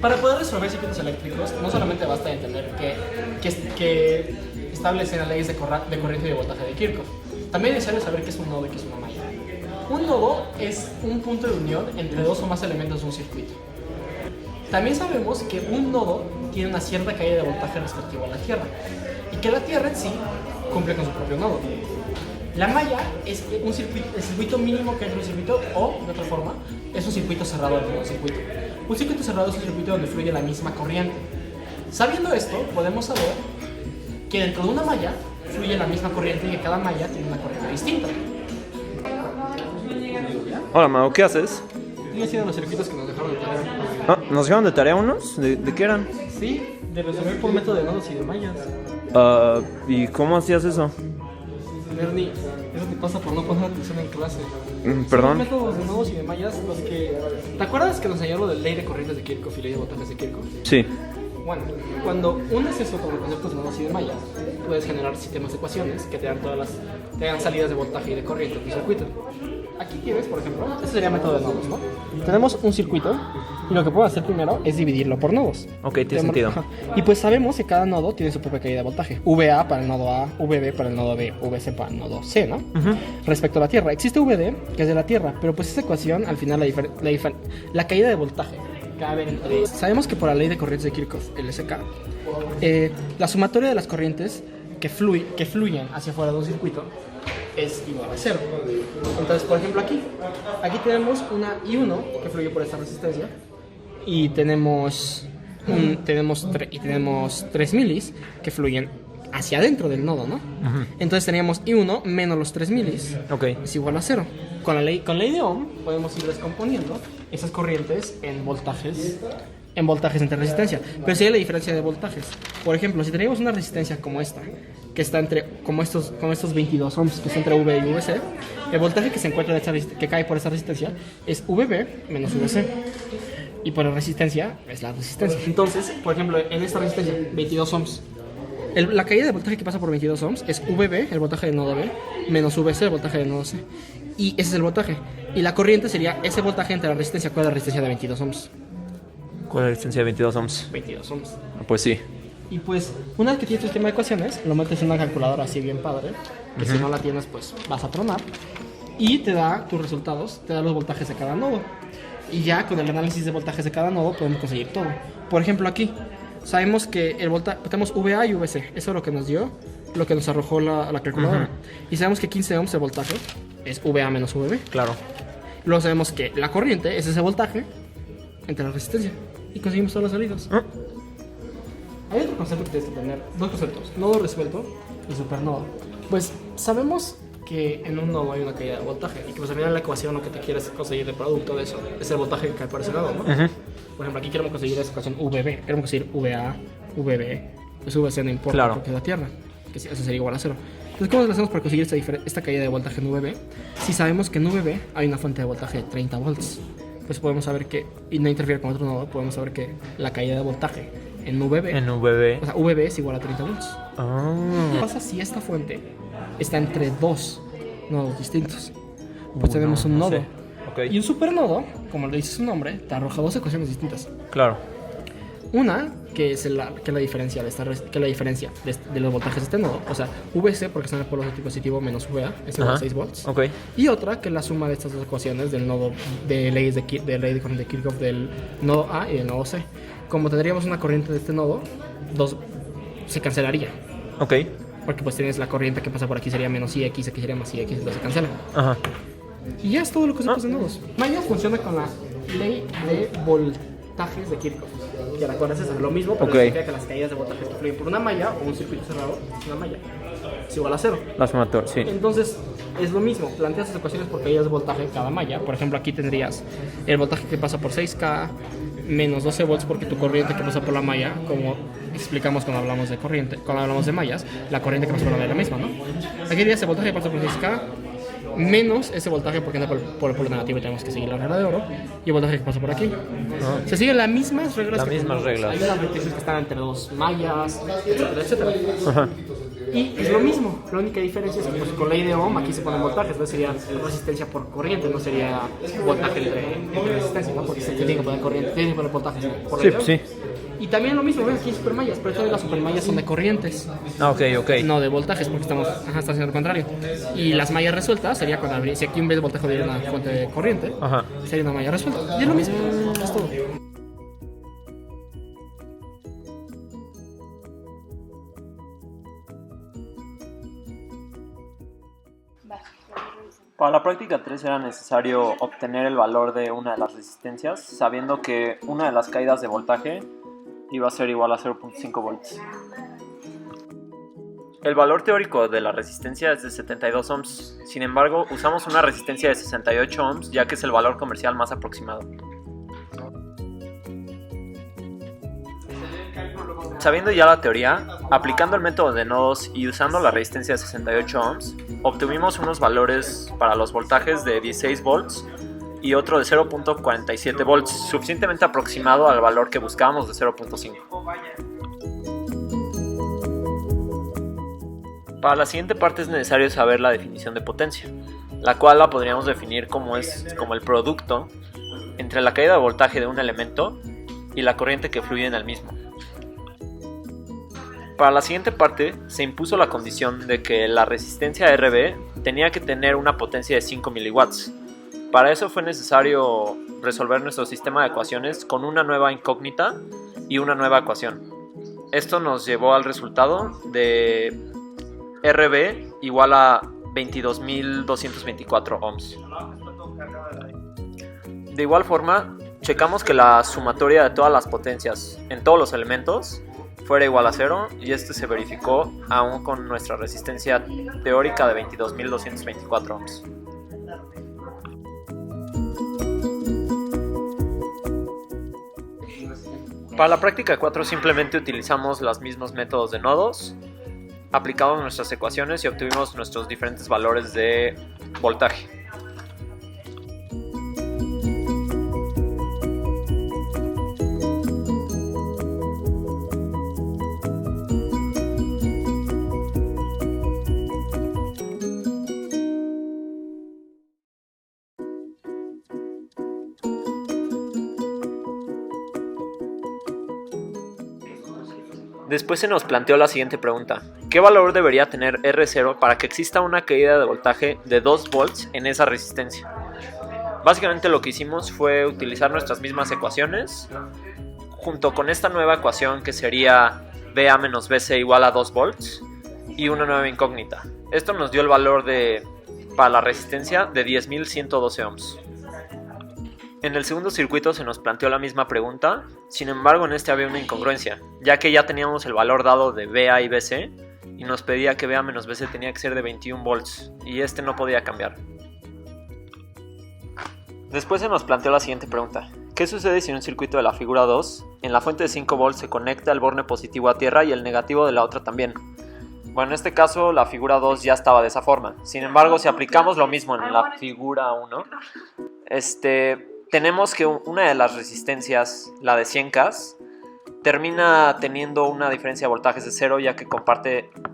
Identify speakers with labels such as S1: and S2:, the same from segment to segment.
S1: Para poder resolver circuitos eléctricos, no solamente basta entender que establecen las leyes de corriente y de voltaje de Kirchhoff. También es necesario saber qué es un nodo y qué es una malla. Un nodo es un punto de unión entre dos o más elementos de un circuito. También sabemos que un nodo tiene una cierta caída de voltaje respecto a la Tierra y que la Tierra en sí cumple con su propio nodo. La malla es un circuito, el circuito mínimo que entra en un circuito, o de otra forma, es un circuito cerrado dentro de un circuito. Un circuito cerrado es un circuito donde fluye la misma corriente. Sabiendo esto, podemos saber que dentro de una malla fluye la misma corriente y que cada malla tiene una corriente distinta.
S2: Hola, Mau, ¿qué haces?
S1: Estoy haciendo los circuitos que nos dejaron de tarea.
S2: Ah, ¿nos dejaron de tarea unos? ¿De qué eran?
S1: Sí, de resolver por método de nodos y de mallas.
S2: ¿Y cómo hacías eso?
S1: Bernie, eso te pasa por no poner atención en clase.
S2: Perdón.
S1: Son métodos de nodos y de mallas los que... ¿Te acuerdas que nos enseñaron lo de ley de corrientes de Kirchhoff y ley de voltajes de Kirchhoff?
S2: Sí.
S1: Bueno, cuando unes eso con los conceptos de nodos y de mallas, puedes generar sistemas de ecuaciones que te dan salidas de voltaje y de corriente en tu circuito. Aquí tienes, por ejemplo, este sería método de nodos, ¿no? Tenemos un circuito y lo que podemos hacer primero es dividirlo por nodos.
S2: Ok, tiene sentido.
S1: Y pues sabemos que cada nodo tiene su propia caída de voltaje. VA para el nodo A, VB para el nodo B, VC para el nodo C, ¿no? Respecto a la Tierra, existe VD, que es de la Tierra, pero pues esta ecuación, al final, la caída de voltaje cabe entre... Sabemos que por la ley de corrientes de Kirchhoff, LSK, la sumatoria de las corrientes que fluyen hacia afuera de un circuito es igual a 0. Entonces, por ejemplo, aquí tenemos una I1 que fluye por esta resistencia y tenemos 3 milis que fluyen hacia adentro del nodo, ¿no? Entonces teníamos I1 menos los 3 milis es igual a 0. Con la ley de Ohm podemos ir descomponiendo esas corrientes en voltajes entre resistencia, pero sí hay la diferencia de voltajes. Por ejemplo, si tenemos una resistencia como esta, que está como estos 22 ohms, que está entre V y VC, el voltaje que se encuentra que cae por esa resistencia es VB menos VC. Y por la resistencia es la resistencia. Entonces, por ejemplo, en esta resistencia, 22 ohms, la caída de voltaje que pasa por 22 ohms es VB, el voltaje del nodo B, menos VC, el voltaje del nodo C. Y ese es el voltaje. Y la corriente sería ese voltaje entre la resistencia. ¿Cuál es la resistencia de 22 ohms?
S2: ¿Cuál es la resistencia de 22 ohms?
S1: 22 ohms.
S2: Pues sí.
S1: Y pues, una vez que tienes tu sistema de ecuaciones, lo metes en una calculadora así bien padre, que si no la tienes, pues vas a tronar, y te da tus resultados, te da los voltajes de cada nodo. Y ya con el análisis de voltajes de cada nodo podemos conseguir todo. Por ejemplo, aquí sabemos que tenemos VA y VC, eso es lo que nos dio, lo que nos arrojó la calculadora. Y sabemos que 15 ohms de voltaje es VA menos VB.
S2: Claro.
S1: Luego sabemos que la corriente es ese voltaje entre la resistencia. Y conseguimos todas las salidas. Hay otro concepto que tienes que tener, dos conceptos, nodo resuelto y supernodo. Pues sabemos que en un nodo hay una caída de voltaje y que pues al final la ecuación lo que te quieres conseguir de producto de eso es el voltaje que cae por ese nodo, ¿no? Por ejemplo, aquí queremos conseguir esa ecuación VB, queremos conseguir VA, VB, pues VC no importa, claro, porque es la Tierra, que eso sería igual a 0. Entonces, ¿cómo lo hacemos para conseguir esta caída de voltaje en VB? Si sabemos que en VB hay una fuente de voltaje de 30 volts, pues podemos saber que, y no interfiere con otro nodo, podemos saber que la caída de voltaje en VB, o sea, VB es igual a 30 volts. ¿Qué pasa si esta fuente está entre dos nodos distintos? Pues tenemos un nodo. Y un supernodo, como le dice su nombre, te arroja dos ecuaciones distintas.
S2: Claro.
S1: Una, que es la diferencia de los voltajes de este nodo, o sea, VC porque está en el polo positivo menos VA, es igual a 6 volts. Y otra, que es la suma de estas dos ecuaciones del nodo de ley de corriente de Kirchhoff del nodo A y del nodo C. Como tendríamos una corriente de este nodo, se cancelaría. Porque pues tienes la corriente que pasa por aquí sería menos IX, aquí sería más IX, entonces se cancela. Y ya es todo lo que se pasa en nodos. Maya funciona con la ley de voltajes de Kirchhoff. Ya la conoces, es lo mismo, pero significa que las caídas de voltajes que fluyen por una malla o un circuito cerrado es una malla. Es igual a 0.
S2: La sumatoria, sí.
S1: Entonces, es lo mismo. Planteas las ecuaciones por caídas de voltaje en cada malla. Por ejemplo, aquí tendrías el voltaje que pasa por 6K menos 12 volts porque tu corriente que pasa por la malla, como explicamos cuando hablamos de corriente, cuando hablamos de mallas, la corriente que pasa por la malla es la misma, ¿no? Aquí tendrías el voltaje que pasa por 6K menos ese voltaje porque anda por el polo negativo y tenemos que seguir la regla de oro, y el voltaje que pasa por aquí. Se siguen las mismas reglas.
S2: Las mismas reglas.
S1: Hay unas vertientes que están entre dos mallas, etcétera, etcétera. Y es lo mismo, la única diferencia es que pues, con ley de Ohm aquí se ponen voltajes, no sería resistencia por corriente, no sería voltaje entre resistencia, ¿no? Porque se tiene que poner corriente, tiene que poner voltajes por ley de Ohm.
S2: Sí.
S1: Y también lo mismo, ven aquí supermallas, pero todas las supermallas son de corrientes,
S2: Ah, ok.
S1: no de voltajes, porque está haciendo lo contrario. Y las mallas resueltas sería cuando si aquí en vez de voltaje hubiera una fuente de corriente,
S2: Ajá.
S1: sería una malla resuelta. Y es lo mismo, es todo.
S2: Para la práctica 3 era necesario obtener el valor de una de las resistencias, sabiendo que una de las caídas de voltaje iba a ser igual a 0.5 volts. El valor teórico de la resistencia es de 72 ohms, sin embargo usamos una resistencia de 68 ohms ya que es el valor comercial más aproximado. Sabiendo ya la teoría, aplicando el método de nodos y usando la resistencia de 68 ohms, obtuvimos unos valores para los voltajes de 16 volts y otro de 0.47 volts, suficientemente aproximado al valor que buscábamos de 0.5. Para la siguiente parte es necesario saber la definición de potencia, la cual la podríamos definir como el producto entre la caída de voltaje de un elemento y la corriente que fluye en el mismo. Para la siguiente parte se impuso la condición de que la resistencia RB tenía que tener una potencia de 5 miliwatts. Para eso fue necesario resolver nuestro sistema de ecuaciones con una nueva incógnita y una nueva ecuación. Esto nos llevó al resultado de RB igual a 22.224 ohms. De igual forma, checamos que la sumatoria de todas las potencias en todos los elementos fuera igual a 0 y este se verificó aún con nuestra resistencia teórica de 22.224 ohms. Para la práctica 4 simplemente utilizamos los mismos métodos de nodos, aplicamos nuestras ecuaciones y obtuvimos nuestros diferentes valores de voltaje. Después se nos planteó la siguiente pregunta: ¿qué valor debería tener R0 para que exista una caída de voltaje de 2 volts en esa resistencia? Básicamente lo que hicimos fue utilizar nuestras mismas ecuaciones junto con esta nueva ecuación que sería VA menos BC igual a 2 volts y una nueva incógnita. Esto nos dio el valor para la resistencia de 10.112 ohms. En el segundo circuito se nos planteó la misma pregunta, sin embargo en este había una incongruencia, ya que ya teníamos el valor dado de VA y BC y nos pedía que VA menos BC tenía que ser de 21 volts y este no podía cambiar. Después se nos planteó la siguiente pregunta: ¿qué sucede si en un circuito de la figura 2, en la fuente de 5 volts se conecta el borne positivo a tierra y el negativo de la otra también? Bueno, en este caso la figura 2 ya estaba de esa forma, sin embargo si aplicamos lo mismo en la figura 1, tenemos que una de las resistencias, la de 100K, termina teniendo una diferencia de voltajes de 0, ya que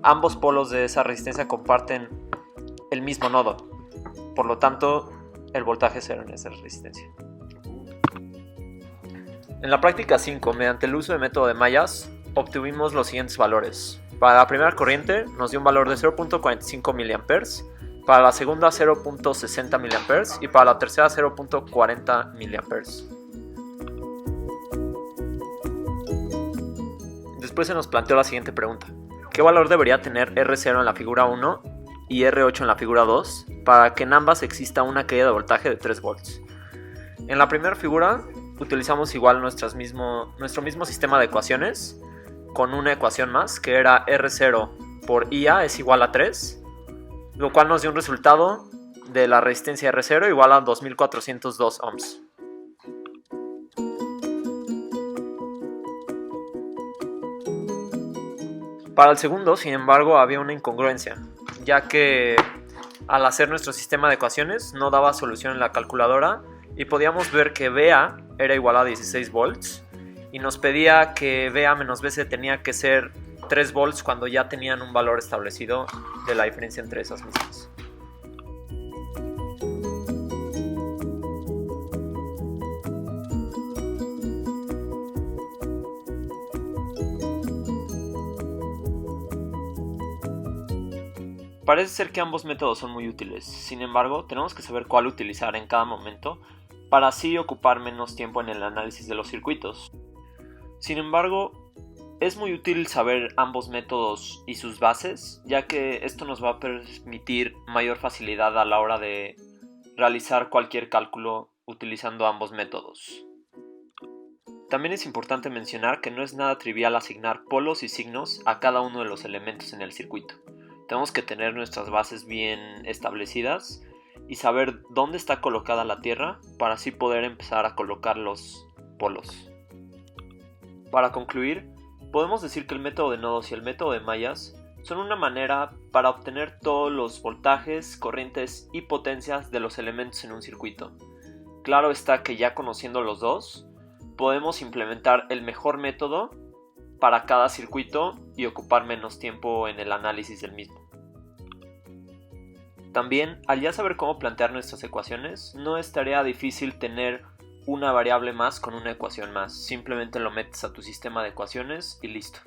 S2: ambos polos de esa resistencia comparten el mismo nodo. Por lo tanto, el voltaje es 0 en esa resistencia. En la práctica 5, mediante el uso de método de mallas, obtuvimos los siguientes valores. Para la primera corriente nos dio un valor de 0.45 mA, para la segunda 0.60 mA y para la tercera 0.40 mA. Después se nos planteó la siguiente pregunta: ¿qué valor debería tener R0 en la figura 1 y R8 en la figura 2 para que en ambas exista una caída de voltaje de 3 volts? En la primera figura utilizamos igual nuestro mismo sistema de ecuaciones con una ecuación más que era R0 por IA es igual a 3, lo cual nos dio un resultado de la resistencia R0 igual a 2402 ohms. Para el segundo, sin embargo, había una incongruencia, ya que al hacer nuestro sistema de ecuaciones no daba solución en la calculadora y podíamos ver que VA era igual a 16 volts y nos pedía que VA menos BC tenía que ser 3 volts cuando ya tenían un valor establecido de la diferencia entre esas mismas. Parece ser que ambos métodos son muy útiles, sin embargo, tenemos que saber cuál utilizar en cada momento para así ocupar menos tiempo en el análisis de los circuitos. Sin embargo, es muy útil saber ambos métodos y sus bases, ya que esto nos va a permitir mayor facilidad a la hora de realizar cualquier cálculo utilizando ambos métodos. También es importante mencionar que no es nada trivial asignar polos y signos a cada uno de los elementos en el circuito. Tenemos que tener nuestras bases bien establecidas y saber dónde está colocada la Tierra para así poder empezar a colocar los polos. Para concluir, podemos decir que el método de nodos y el método de mallas son una manera para obtener todos los voltajes, corrientes y potencias de los elementos en un circuito. Claro está que ya conociendo los dos, podemos implementar el mejor método para cada circuito y ocupar menos tiempo en el análisis del mismo. También, al ya saber cómo plantear nuestras ecuaciones, no es tarea difícil tener una variable más con una ecuación más. Simplemente lo metes a tu sistema de ecuaciones y listo.